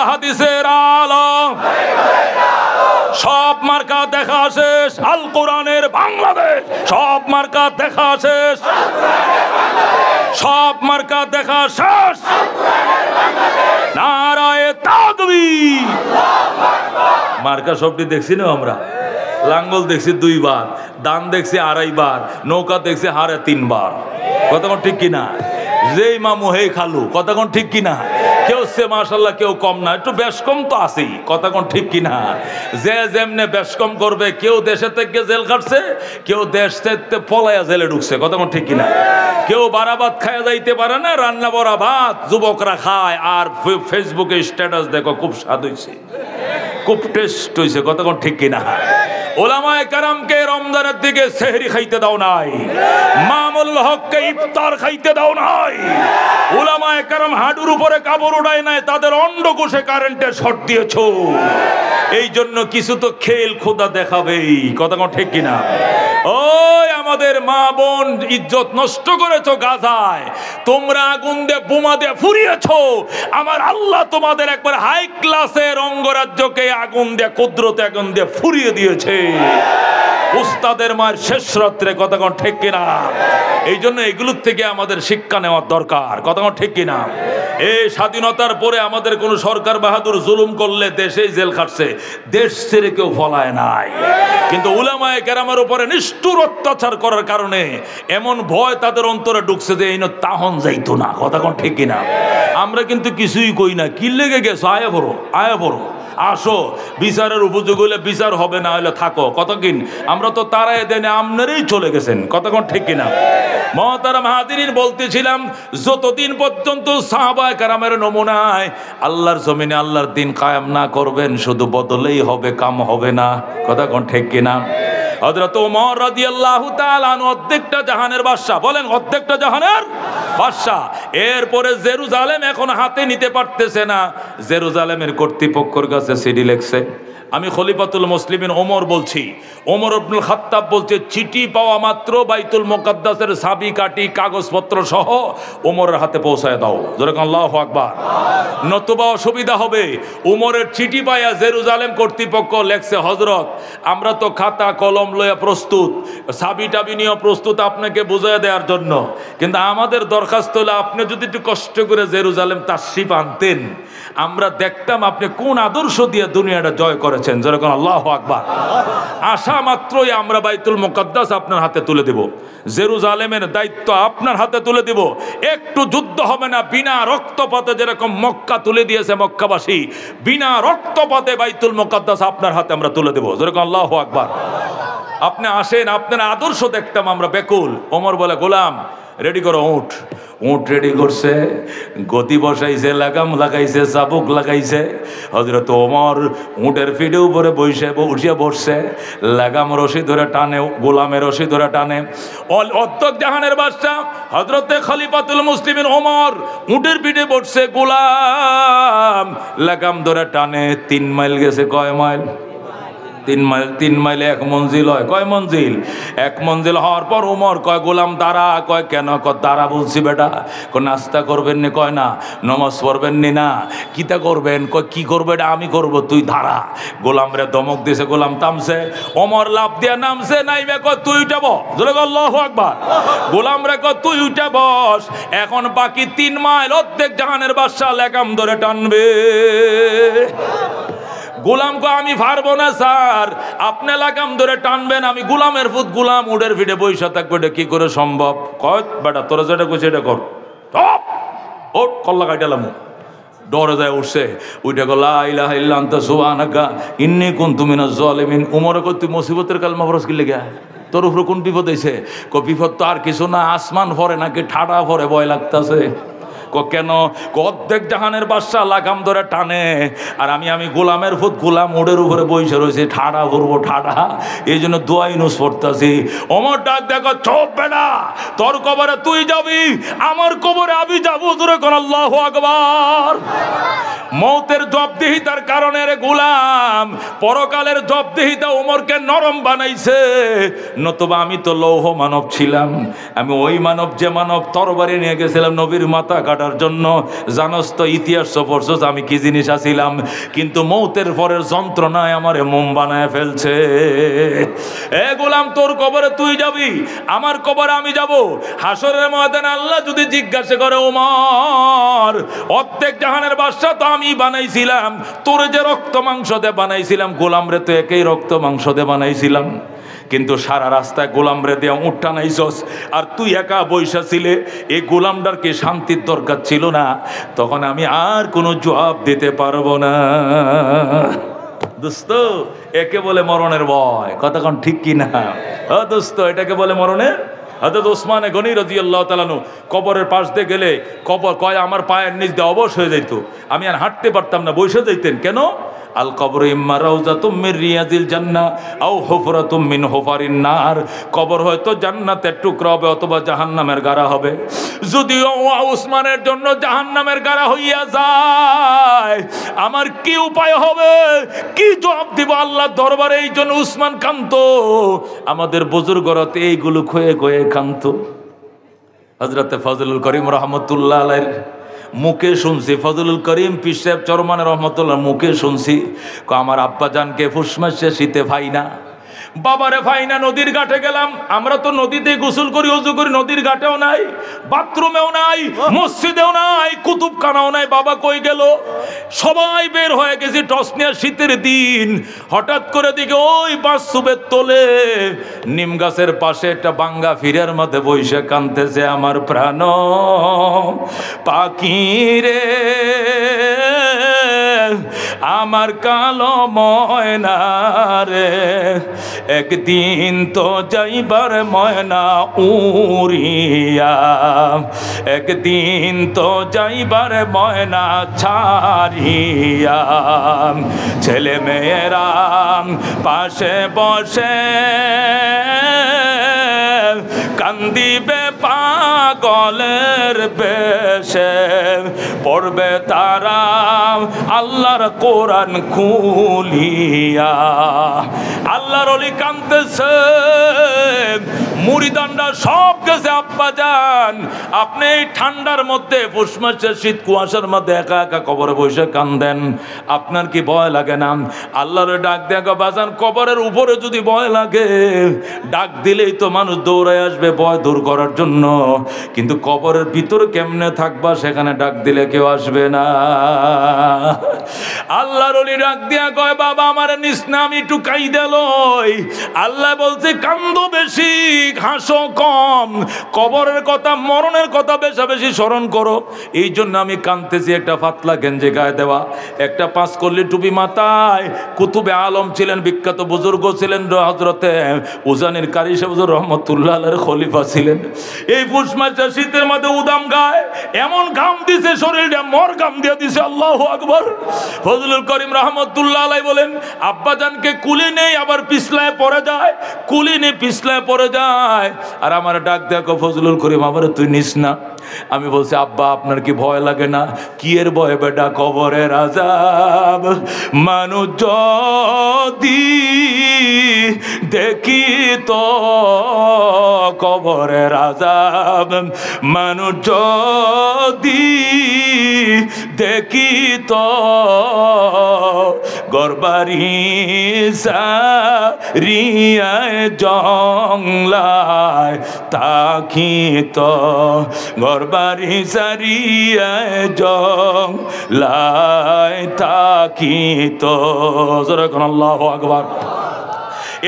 হাদিসের আলো, সব মার্কা দেখা শেষ, আল কোরআনের বাংলাদেশ। সব মার্কা দেখা শেষ, সব মার্কা দেখা শেষ। নারায়ে তাকবীর। মার্কা শব্দটি দেখছি না আমরা? লাঙ্গল দেখছি 2 বার, দান দেখছি 2.5 বার, নৌকা দেখছি 3.5 বার। কতক্ষণ ঠিক কিনা? যেই মামু হেই খালু, কতক্ষণ ঠিক কিনা? কেউ সে মাশাল্লাহ কেউ কম না, একটু বেশ কম তো আছেই, কতক্ষণ ঠিক কিনা? যে যেমনে বেশ কম করবে, কেউ দেশে থেকে জেল কাটছে, কেউ দেশ থেকে পলায়া জেলে ঢুকছে, কতক্ষণ ঠিক কিনা? কেউ বারাবাত খায়া যাইতে পারে না, রান্না বড়া ভাত যুবকরা খায় আর ফেসবুকে স্ট্যাটাস দেখো খুব স্বাদ হয়েছে, খুব টেস্ট হয়েছে, কতক্ষণ ঠিক কিনা? ওলামায়ে কেরামকে রমজানের দিকে সেহরি খাইতে দাও নাই, মামুল হককে ইফতার খাইতে দাও নাই, ওলামায়ে কেরাম হাঁটুর উপরে কাপড় উঠায় নাই, তাদের অন্ডকোষে কারেন্টের শর্ট দিয়েছো। এই জন্য কিছু তো খেল খোদা দেখাবেই, কতক্ষণ ঠিক কিনা? ওই আমাদের মা বোন ইজ্জত নষ্ট করেছো গাজায়, তোমরা আগুন দিয়ে বোমা দিয়ে ফুরিয়েছো। আমার আল্লাহ তোমাদের একবার হাই ক্লাসের অঙ্গরাজ্যকে আগুন দিয়ে কুদরতে আগুন দিয়ে ফুরিয়ে দিয়েছে। উস্তাদের মায়ের শেষ রাত্রে, কতক্ষণ ঠিক কিনা? এই জন্য এগুলোর থেকে আমাদের শিক্ষা নেওয়ার দরকার, কতক্ষণ ঠিক কিনা? এই স্বাধীনতার পরে আমাদের কোন সরকার বাহাদুর জুলুম করলে দেশেই জেল খাটছে, দেশ ছেড়ে কেউ পলায় নাই। কিন্তু উলামায়ে কেরামের উপরে নিষ্ঠুর অত্যাচার করার কারণে এমন ভয় তাদের অন্তরে ঢুকছে যে এই তাহন যাইতো না, কতক্ষণ ঠিক কিনা? আমরা কিন্তু কিছুই কই না, কি লেগে গেছো, আয়া বড় আয়া বড়, আসো, বিচারের উপযোগ হইলে বিচার হবে, না হলে থাকো, কতক্ষণ? আমরা তো তারাই দেনে আমনেরই চলে গেছেন, কতক্ষণ ঠিক কিনা? মুহতারাম হাজিরিন, বলতেছিলাম যতদিন পর্যন্ত সাহাবায়ে কেরামের নমুনায় আল্লাহর জমিনে আল্লাহর দিন কায়েম না করবেন, শুধু বদলেই হবে, কাম হবে না, কতক্ষণ ঠিক কিনা? হযরত ওমর রাদিয়াল্লাহু তাআলা আনহু অর্ধেকটা জাহানের বাদশা, বলেন অর্ধেকটা জাহানের বাদশা। এরপরে জেরুজালেম এখন হাতে নিতে পারতেছে না, জেরুজালেমের কর্তৃপক্ষের কাছে চিঠি লিখছে। আমি খলিফাতুল মুসলিমিন ওমর বলছি, ওমর ইবনুল খাত্তাব বলছে, চিঠি পাওয়া মাত্র বাইতুল মুকাদ্দাসের চাবি কাঠি কাগজপত্র সহ ওমরের হাতে পৌঁছায় দাও, যেরকম আল্লাহু আকবার, নতুবা অসুবিধা হবে। ওমরের চিঠি পাইয়া জেরুজালেম কর্তৃপক্ষ লেখছে, হযরত আমরা তো খাতা কলম লইয়া প্রস্তুত, চাবি টাবি নিয়ে প্রস্তুত আপনাকে বুঝাইয়া দেওয়ার জন্য, কিন্তু আমাদের দরখাস্ত হলে আপনি যদি একটু কষ্ট করে জেরুজালেম তাশরিফ আনতেন, আমরা দেখতাম আপনি কোন আদর্শ দিয়ে দুনিয়াটা জয় করেছেন, যেরকম আল্লাহু আকবার। আসা মাত্রই আমরা বাইতুল মুকাদ্দাস আপনার হাতে তুলে দেব, জেরুজালেমের দায়িত্ব আপনার হাতে তুলে দেব, একটু যুদ্ধ হবে না, বিনা রক্তপাতে, যেরকম মক্কা তুলে দিয়েছে মক্কাবাসী, বিনা রক্তপাতে বাইতুল মুকাদ্দাস আপনার হাতে আমরা তুলে দেব, যেরকম আল্লাহু আকবার। আপনি আসেন, আপনার আদর্শ দেখতাম আমরা বেকুল। ওমর বলে, গোলাম রেডি করো, উঠ। উঠ রেডি করছে, গতি বসাইছে, লাগাম লাগাইছে, চাবুক লাগাইছে। হযরত ওমর উটের পিঠে উপরে উঠিয়া বসছে, লাগাম রশি ধরে টানে, গোলামের রশি ধরে টানে। অর্ধেক জাহানের বাদশাহ হযরতে খলিফাতুল মুসলিমিন ওমর উটের পিঠে বসছে, গোলাম লাগাম ধরে টানে। 3 মাইল গেছে, কয় মাইল? 3 মাইল। 3 মাইলে 1 মঞ্জিল হয়, কয় মঞ্জিল? 1 মঞ্জিল হওয়ার পর ওমর কয়, গোলাম দাঁড়া। কয় কেন? কয় দাঁড়া বলছি বেটা। কয় নাস্তা করবেন নি? কয় না। নমাজ পড়বেন নি? না। কিতা করবেন? কয় কি করবে এটা আমি করব, তুই দাঁড়া। গোলাম রে ধমক দিয়েছে, গোলাম থামছে। ওমর লাফ দিয়া নামছে, নাইবে কয় তুই উঠা বস, আল্লাহু আকবার। গোলাম রে কয় তুই উঠা বস। এখন বাকি 3 মাইল অর্ধেক জাহানের বাদশা লাগাম ধরে টানবে। গোলাম কো আমি পারবো না স্যার, আপনি লাগাম ধরে টানবেন, আমি গোলামের ফুট, গোলাম উডের ফিটে বৈশা থাকবে, এটা কি করে সম্ভব? কয় বেটা তোরা যেটা কইছে এটা কর। ওট কল্লা কাটালাম, ডরে যায় উঠছে, উঠে গো লা ইলাহা ইল্লা আনতা সুবহানাকা ইন্নী কুনতু মিনাজ জালিমিন। উমরে কই তুই মুসিবতের কালমা পড়ছ কি লাগা? তোর উপরে কোন বিপদ হইছে? কো বিপদ তো আর কিছু না, আসমান ভরে নাকি ঠাডা ভরে, ভয় লাগতাছে। কেন? অর্ধেক জাহানের বাদশা লাগাম ধরে টানে, আর আমি গোলামের ফুট, গোলাম উডের উপরে বসে রয়েছে, ঠাডা ভরবো ঠাডা, এই জন্য দোয়া ইউনুস পড়তাছি। ওমর ডাক দেখো, চোপ বেটা, তোর কবরে তুই যাবি, আমার কবরে আমি যাবো, জোরে কোন আল্লাহু আকবার। মৌতের জবাবদিহিতার কারণে রে গোলাম, পরকালের জবাবদিহিতা ওমরকে নরম বানাইছে। নতুবা আমি তো লৌহ মানব ছিলাম, আমি ওই মানব যে মানব তরবারি নিয়ে গেছিলাম নবীর মাথা কাটার করার জন্য। জানোস তো, ইতিহাস পড়ছস আমি কি জিনিস আছিলাম, কিন্তু মৌতের পরের যন্ত্রণায় আমারে মোম বানায় ফেলছে। এ গোলাম, তোর কবরে তুই যাবি, আমার কবরে আমি যাব। হাসরের ময়দানে আল্লাহ যদি জিজ্ঞাসা করে, ওমর অর্ধেক জাহানের বাদশা তো আমি বানাইছিলাম, তোর যে রক্ত মাংস দিয়ে বানাইছিলাম, গোলাম রে তো একই রক্ত মাংস দিয়ে বানাইছিলাম, কিন্তু সারা রাস্তায় গোলাম রে দিয়ে উঠটা নাইছস, আর তুই একা বৈশা ছিলে, এই গোলামটার কি শান্তির দরকার ছিল না? তখন আমি আর কোনো জবাব দিতে পারবো না। দোস্ত, একে বলে মরণের ভয়। কতক্ষণ ঠিক কি না? ও দোস্ত, এটাকে বলে মরণের। হযরত ওসমানে গনি রাদিয়াল্লাহু তাআলা আনহু কবরের পাশ দিয়ে গেলে কবর কয় আমার পায়ের নিচ দিয়ে অবশ হয়ে যেত, আমি আর হাঁটতে পারতাম না, বসে যাইতেন। কেন? আল কবর ইম্মা রাউযাতুম মির রিয়াজিল জান্নাহ আও হুফরাতুম মিন হুফারিন নার। কবর হয়তো জান্নাতের টুকরা হবে অথবা জাহান্নামের গাড়া হবে। যদিও ওসমানের জন্য জাহান্নামের গাড়া হইয়া যায়, আমার কি উপায় হবে, কি জবাব দিব আল্লাহর দরবারে? এই জন্য উসমান কাঁদতো, আমাদের বুজুর্গরাতে এইগুলো খয়ে খয়ে কাঁদতো। হযরতে ফজলুল করিম রাহমাতুল্লাহ আলাইহির মুখে শুনছি, ফজলুল করিম পীর সাহেব চরমানে রহমতুল্লাহ মুখে শুনছি, আমার আব্বা জানকে ফুসমাসে শীতে ভাই না, বাবারে ভাই না, নদীর ঘাটে গেলাম। আমরা তো নদীতে গোসল করি, ওযু করি, নদীর ঘাটেও নাই, বাথরুমেও নাই, মসজিদেও নাই, কুতুবখানাও নাই। বাবা কই গেল? সবাই বের হয়ে গেছি টস নিয়ে, শীতের দিন। হঠাৎ করে দিকে ওই বাসুবের তোলে নিম গাছের পাশে একটা বাঙ্গা ফিরের মধ্যে বইসে কাঁদতেছে, আমার প্রাণ পাখি রে, আমার কালো ময়না রে, একদিন তো যাইবার ময়না উড়িয়া, একদিন তো যাইবার ময়না ছাড়িয়া। ছেলে মেয়েরা পাশে বসে কান্দিবে পাগলের বেশে, পড়বে তারা আল্লাহর কোরআন খুলিয়া। আল্লাহর ওলি কাঁদতেছে, মুড়িদান্ডা সব গেছে। আব্বা যান, আপনি এই ঠান্ডার মধ্যে, পৌষ মাসের শীত কুয়াশার মধ্যে একা একা কবরে বসে কান্দেন, আপনার কি ভয় লাগে না? আল্লাহর ডাক দেখা বাজান, কবরের উপরে যদি ভয় লাগে, ডাক দিলেই তো মানুষ দৌড়ায় আসবে ভয় দূর করার জন্য, কিন্তু কবরের ভিতরে কেমনে থাকবা, সেখানে ডাক দিলে কেউ আসবে না। আল্লাহর ওলি ডাক দিয়া কয়, বাবা আমার নিস না, আমি একটু কাইদা লই। আল্লাহ বলছে, কান্দো বেশি, হাসো কম, কবরের কথা মরণের কথা বেশা বেশি স্মরণ করো। এই জন্য আমি কাঁদতেছি। একটা পাতলা গেঞ্জি গায়ে দেওয়া, একটা 5 কল্লি টুপি মাথায়। কুতুবে আলম ছিলেন, বিখ্যাত বুজুর্গ ছিলেন, হযরতে উজানির কারি সাহেব হুজুর রহমতুল্লাহ আলাইহির খলিফা ছিলেন। এই পৌষ মাসের শীতের মধ্যে উদাম গায়, এমন ঘাম দিছে, শরীরটা মর ঘাম দিয়ে দিছে। আল্লাহু আকবার। ফজলুল করিম রহমতুল্লাহ আলাইহি বলেন, আব্বাজানকে কুলি নেই, আবার পিছলায় পড়ে যায়, কুলি নেই পিছলায় পড়ে যায়। আর আমার ডাক দেখো, ফজলুল করিম আমার তুই নিস না। আমি বলছি, আব্বা আপনার কি ভয় লাগে না? কি এর ভয় বেটা? কবরের আযাব মানুষ যদি দেখি তো, কবরের আযাব মানুষ যদি দেখি তো, গরবারি সারিয়ায় জংলায় তাকি তো, গরবারি সারিয়ায় জংলায় তাকি তো। যেরকম আল্লাহু আকবার।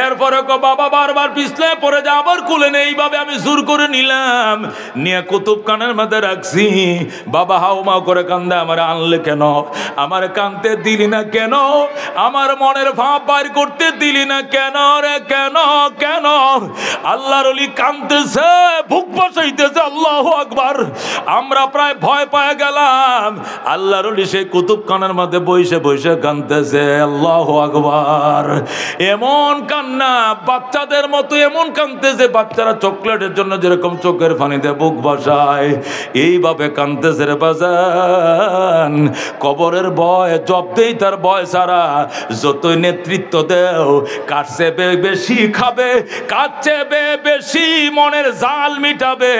এরপরে বাবা বারবার পিছলে পড়ে যা, আবার কুলে নেই। এইভাবে আমি জোর করে নিলাম, নিয়ে কুতুবখানার মধ্যে রাখছি। বাবা হাউ মাউ করে কান্দে, আমার আনলে কেন? আমার কানতে দিলি না কেন? আমার মনের ভাব বাইর করতে দিলি না কেন রে? কেন কেন? আল্লাহর ওলি কানতেছে, বুক বসাইতেছে। আল্লাহু আকবার। আমরা প্রায় ভয় পেয়ে গেলাম। আল্লাহর ওলি সেই কুতুবখানার মধ্যে বসে বসে কানতেছে। আল্লাহু আকবার। এমন কান কান্না বাচ্চাদের মতো এমন কাঁদতেছে, বাচ্চারা চকলেটের জন্য যেরকম চোখের পানিতে বুক ভাসায় এইভাবে কাঁদতেছে রে বাজান। কবরের ভয় জবতেই তার ভয় ছাড়া যতই নেতৃত্ব দেও কার চেয়ে বেশি খাবে, কার চেয়ে বেশি মনের জাল মিটাবে,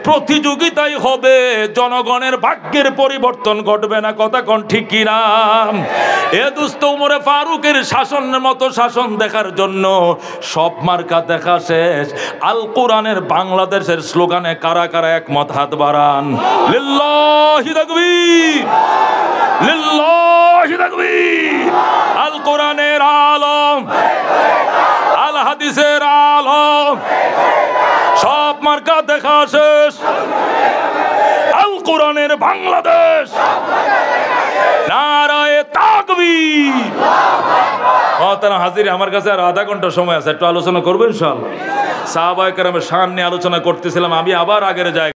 প্রতিযোগিতাই হবে, জনগণের ভাগ্যের পরিবর্তন ঘটবে না। কথা কোন ঠিক কিনা? এ দুস্থ উমরে ফারুকের শাসনের মতো শাসন দেখার জন্য সব মার্কা দেখা শেষ। আল কোরআনের বাংলাদেশের স্লোগানে কারা কারা একমত হাত বাড়ান। লিল্লাহি তাকবীর, লিল্লাহি তাকবীর। আল কোরআনের আলম, আল হাদিসের আলম, সব মার্কা দেখা শেষ। আল কোরআনের বাংলাদেশ, নারায়ে তাকবীর। মহতারাম হাজির, আমার কাছে আর আধা ঘন্টা সময় আছে, একটু আলোচনা করবেন ইনশাআল্লাহ। সাহাবায়ে কেরামের শান নিয়ে আলোচনা করতেছিলাম, আমি আবার আগের জায়গায়